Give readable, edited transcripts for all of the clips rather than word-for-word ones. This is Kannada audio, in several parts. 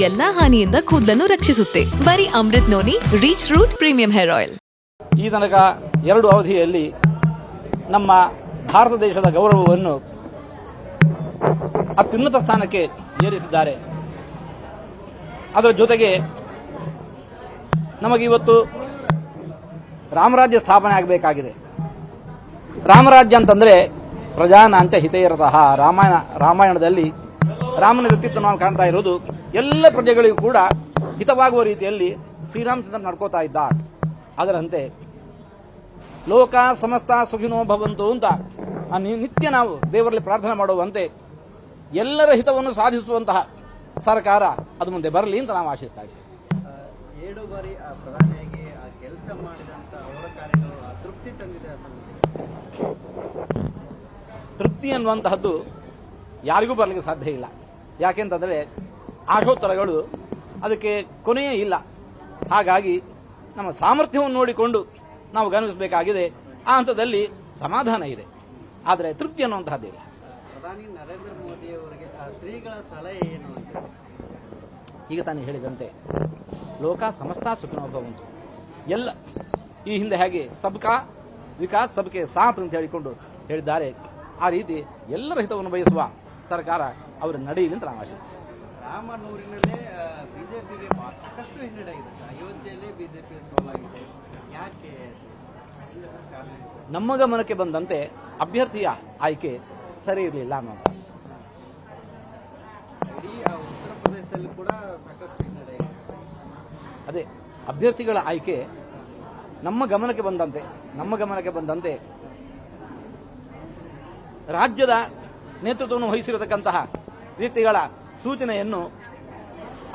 ಎಲ್ಲಾ ಹಾನಿಯಿಂದ ಕೂದಲನ್ನು ರಕ್ಷಿಸುತ್ತೆ. ಬರೀ Amrit noni reach root premium hair oil. ಈ ತನಕ 2 ಅವಧಿಯಲ್ಲಿ ನಮ್ಮ ಭಾರತ ದೇಶದ ಗೌರವವನ್ನು ಅತ್ಯುನ್ನತ ಸ್ಥಾನಕ್ಕೆ ಏರಿಸಿದ್ದಾರೆ. ಅದರ ಜೊತೆಗೆ ನಮಗಿವತ್ತು ರಾಮರಾಜ್ಯ ಸ್ಥಾಪನೆ ಆಗಬೇಕಾಗಿದೆ. ರಾಮರಾಜ್ಯ ಅಂತಂದ್ರೆ ಪ್ರಜಾನಾಂಚ ಹಿತೈರತಃ. ರಾಮಾಯಣದಲ್ಲಿ ರಾಮನ ವ್ಯಕ್ತಿತ್ವ ನಾವು ಕಾಣ್ತಾ ಇರೋದು ಎಲ್ಲ ಪ್ರಜೆಗಳಿಗೂ ಕೂಡ ಹಿತವಾಗುವ ರೀತಿಯಲ್ಲಿ ಶ್ರೀರಾಮಚಂದ್ರ ನಡ್ಕೋತಾ ಇದ್ದ. ಅದರಂತೆ ಲೋಕ ಸಮಸ್ತ ಸುಖಿನೋ ಭವಂತು ಅಂತ ನಿತ್ಯ ನಾವು ದೇವರಲ್ಲಿ ಪ್ರಾರ್ಥನೆ ಮಾಡುವಂತೆ ಎಲ್ಲರ ಹಿತವನ್ನು ಸಾಧಿಸುವಂತಹ ಸರ್ಕಾರ ಅದು ಮುಂದೆ ಬರಲಿ ಅಂತ ನಾವು ಆಶಿಸ್ತಾ ಇದ್ದೀವಿ. 7 ಬಾರಿ ಪ್ರಧಾನಿಯಾಗಿ ಕೆಲಸ ಮಾಡಿದಂತ ಅವರ ಕಾರ್ಯಗಳು ತೃಪ್ತಿ ತಂದಿದೆ. ತೃಪ್ತಿ ಅನ್ನುವಂತಹದ್ದು ಯಾರಿಗೂ ಬರಲಿಕ್ಕೆ ಸಾಧ್ಯ ಇಲ್ಲ. ಯಾಕೆಂತಂದ್ರೆ ಆಶೋತ್ತರಗಳು ಅದಕ್ಕೆ ಕೊನೆಯೇ ಇಲ್ಲ. ಹಾಗಾಗಿ ನಮ್ಮ ಸಾಮರ್ಥ್ಯವನ್ನು ನೋಡಿಕೊಂಡು ನಾವು ಗಮನಿಸಬೇಕಾಗಿದೆ. ಆ ಹಂತದಲ್ಲಿ ಸಮಾಧಾನ ಇದೆ, ಆದರೆ ತೃಪ್ತಿ ಅನ್ನುವಂತಹದ್ದಿಲ್ಲ. ಪ್ರಧಾನಿ ನರೇಂದ್ರ ಮೋದಿ ಅವರಿಗೆ ಶ್ರೀಗಳ ಸಲಹೆ ಏನು ಅಂತ? ಈಗ ತಾನೇ ಹೇಳಿದಂತೆ ಲೋಕ ಸಮಸ್ತ ಸುಖಿನೋ ಭವಂತು. ಎಲ್ಲ ಈ ಹಿಂದೆ ಹೇಗೆ ಸಬ್ಕಾ ವಿಕಾಸ್ ಸಬ್ಕೆ ಸಾಥ್ ಅಂತ ಹೇಳಿಕೊಂಡು ಹೇಳಿದ್ದಾರೆ, ಆ ರೀತಿ ಎಲ್ಲರ ಹಿತವನ್ನು ಬಯಸುವ ಸರ್ಕಾರ ಅವರ ನಡೆಯಲಿ ಅಂತ ನಾವು ಆಶಿಸ್ತೇವೆ. ರಾಮನೂರಿನಲ್ಲೇ ಬಿಜೆಪಿಗೆ ಸಾಕಷ್ಟು ಹಿನ್ನಡೆ ಇದೆ. ಅಯೋಧ್ಯೆಯಲ್ಲೇ ಬಿಜೆಪಿ ಸೋಲಾಗಿದೆ. ಯಾಕೆ? ನಮ್ಮ ಗಮನಕ್ಕೆ ಬಂದಂತೆ ಅಭ್ಯರ್ಥಿಯ ಆಯ್ಕೆ ಸರಿ ಇರಲಿಲ್ಲ ಅನ್ನೋದು. ಇಡೀ ಉತ್ತರ ಪ್ರದೇಶದಲ್ಲಿ ಕೂಡ ಸಾಕಷ್ಟು ಹಿನ್ನಡೆ ಇದೆ. ಅದೇ ಅಭ್ಯರ್ಥಿಗಳ ಆಯ್ಕೆ ನಮ್ಮ ಗಮನಕ್ಕೆ ಬಂದಂತೆ ರಾಜ್ಯದ ನೇತೃತ್ವವನ್ನು ವಹಿಸಿರತಕ್ಕಂತಹ ವ್ಯಕ್ತಿಗಳ ಸೂಚನೆಯನ್ನು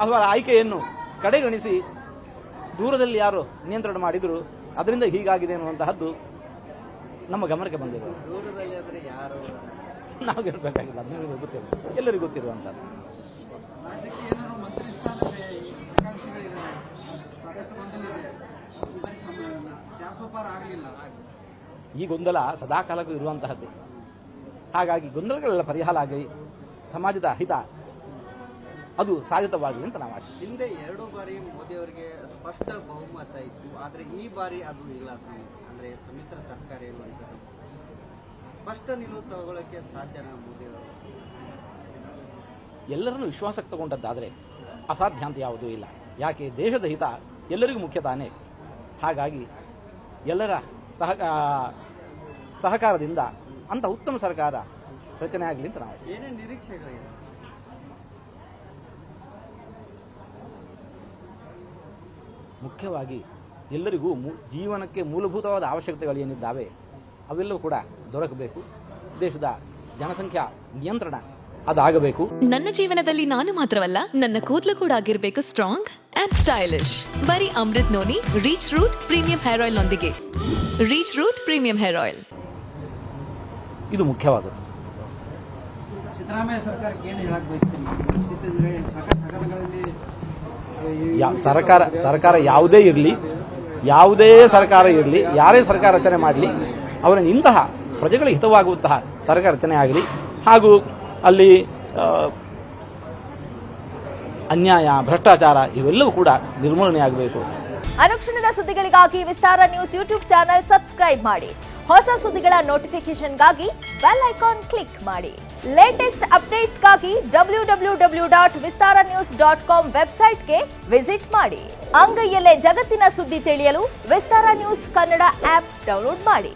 ಅಥವಾ ಆಯ್ಕೆಯನ್ನು ಕಡೆಗಣಿಸಿ ದೂರದಲ್ಲಿ ಯಾರು ನಿಯಂತ್ರಣ ಮಾಡಿದ್ರು ಅದರಿಂದ ಹೀಗಾಗಿದೆ ಅನ್ನುವಂತಹದ್ದು ನಮ್ಮ ಗಮನಕ್ಕೆ ಬಂದಿದೆ. ದೂರದಲ್ಲಿ ಆದರೆ ಯಾರು ನಾವು ಹೇಳಬೇಕಾಗಿಲ್ಲ, ಅದನ್ನು ಗೊತ್ತಿಲ್ಲ, ಎಲ್ಲರಿಗೂ ಗೊತ್ತಿರುವಂತದ್ದು. ಈ ಗೊಂದಲ ಸದಾಕಾಲಕ್ಕೂ ಇರುವಂತಹದ್ದು. ಹಾಗಾಗಿ ಗೊಂದಲಗಳೆಲ್ಲ ಪರಿಹಾರ ಆಗಿ ಸಮಾಜದ ಹಿತ ಅದು ಸಾಧಿತವಾಗಲಿ ಅಂತ ನಾವು ಆಶೆ. ಹಿಂದೆ 2 ಬಾರಿ ಮೋದಿ ಅವರಿಗೆ ಸ್ಪಷ್ಟ ಬಹುಮತ ಇತ್ತು, ಆದರೆ ಈ ಬಾರಿ ಅದು ಇಲ್ಲ. ಅಂದ್ರೆ ಸಮ್ಮಿಶ್ರ ಸರ್ಕಾರ ಇರುವಂತದ್ದು ಸ್ಪಷ್ಟ ನಿಲುವು ತಗೊಳ್ಳಕ್ಕೆ ಸಾಧ್ಯನಾ ಮೋದಿ ಅವರು? ಎಲ್ಲರನ್ನು ವಿಶ್ವಾಸಕ್ಕೆ ತಗೊಂಡದ್ದಾದರೆ ಅಸಾಧ್ಯ ಅಂತ ಯಾವುದೂ ಇಲ್ಲ. ಯಾಕೆ? ದೇಶದ ಹಿತ ಎಲ್ಲರಿಗೂ ಮುಖ್ಯ ತಾನೇ. ಹಾಗಾಗಿ ಎಲ್ಲರ ಸಹಕಾರದಿಂದ ಅಂತ ಉತ್ತಮ ಸರ್ಕಾರ ರಚನೆ ಆಗಲಿ ಅಂತ ನಾವು. ಏನೇನು ನಿರೀಕ್ಷೆಗಳಿವೆ? ಮುಖ್ಯವಾಗಿ ಎಲ್ಲರಿಗೂ ಜೀವನಕ್ಕೆ ಮೂಲಭೂತವಾದ ಅವಶ್ಯಕತೆಗಳು ಏನಿದ್ದಾವೆ ಅವೆಲ್ಲವೂ ಕೂಡ ದೊರಕಬೇಕು. ದೇಶದ ಜನಸಂಖ್ಯಾ ನಿಯಂತ್ರಣ ಅದಾಗಬೇಕು. ನನ್ನ ಜೀವನದಲ್ಲಿ ನಾನು ಮಾತ್ರವಲ್ಲ, ನನ್ನ ಕೂದಲು ಕೂಡ ಆಗಿರಬೇಕು ಸ್ಟ್ರಾಂಗ್ ಅಂಡ್ ಸ್ಟೈಲಿಶ್. ಬರೀ Amrit noni reach root premium hair oil ನೊಂದಿಗೆ. Reach root premium hair oil ಇದು ಮುಖ್ಯವಾದದ್ದು. ಸಿದ್ದರಾಮಯ್ಯ ಸರ್ಕಾರಕ್ಕೆ ಏನು ಹೇಳಕ್ ಬಯಸ್ತೀನಿ? ಸಾಕಷ್ಟು ಹಗರಣಗಳಲ್ಲಿ ಸರ್ಕಾರ ಯಾವುದೇ ಸರ್ಕಾರ ಇರಲಿ, ಯಾರೇ ಸರ್ಕಾರ ರಚನೆ ಮಾಡಲಿ, ಅವರ ಇಂತಹ ಪ್ರಜೆಗಳಿಗೆ ಹಿತವಾಗುವಂತಹ ಸರ್ಕಾರ ರಚನೆ ಆಗಲಿ. ಹಾಗೂ ಅಲ್ಲಿ ಅನ್ಯಾಯ, ಭ್ರಷ್ಟಾಚಾರ ಇವೆಲ್ಲವೂ ಕೂಡ ನಿರ್ಮೂಲನೆಯಾಗಬೇಕು. ಅನುಕ್ಷಣದ ಸುದ್ದಿಗಳಿಗಾಗಿ ವಿಸ್ತಾರ ನ್ಯೂಸ್ ಯೂಟ್ಯೂಬ್ ಚಾನೆಲ್ ಸಬ್ಸ್ಕ್ರೈಬ್ ಮಾಡಿ. ಹೊಸ ಸುದ್ದಿಗಳ ನೋಟಿಫಿಕೇಶನ್ಗಾಗಿ ಬೆಲ್ ಐಕಾನ್ ಕ್ಲಿಕ್ ಮಾಡಿ. ಲೇಟೆಸ್ಟ್ ಅಪ್ಡೇಟ್ಸ್ಗಾಗಿ www.vistaranews.com ವೆಬ್ಸೈಟ್ಗೆ ವಿಸಿಟ್ ಮಾಡಿ. ಅಂಗೈಯಲ್ಲೇ ಜಗತ್ತಿನ ಸುದ್ದಿ ತಿಳಿಯಲು ವಿಸ್ತಾರ ನ್ಯೂಸ್ ಕನ್ನಡ ಆಪ್ ಡೌನ್ಲೋಡ್ ಮಾಡಿ.